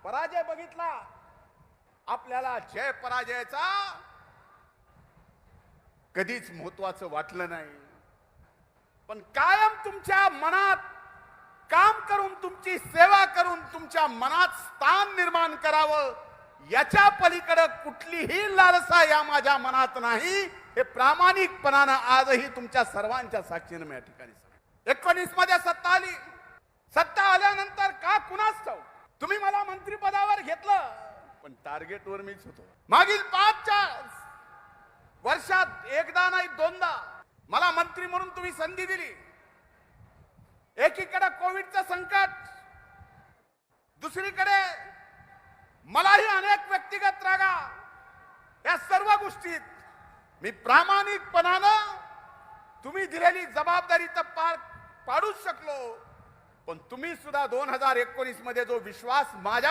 पराजय बघितला, आपल्याला जय पराजयाचा कधीच महत्वाचं वाटलं नाही, पण कायम तुमच्या मनात काम करून, तुमची सेवा करून, तुमच्या मनात स्थान निर्माण करावं, याच्या पलीकडे कुठलीही लालसा या माझ्या मनात नाही, हे प्रामाणिकपणानं आजही तुमच्या सर्वांच्या साक्षीने मी या ठिकाणी सांगतो. 19 मध्ये सत्ता आली. सत्ता आल्यानंतर का कुणास ठाऊक तुम्ही मला मंत्रिपदावर घेतलं, पण टार्गेटवर मीच होतो. मागील 5 वर्षात एकदा नाही दोनदा मला मंत्री म्हणून तुम्ही संधी दिली. एकीकडे कोविडचं संकट, दुसरीकडे मलाही अनेक व्यक्तिगत रागा, या सर्व गोष्टीत मी प्रामाणिकपणानं तुम्ही दिलेली जबाबदारी तर पार पाडूच शकलो, पण तुम्ही सुद्धा 2019 मध्ये जो विश्वास माझ्या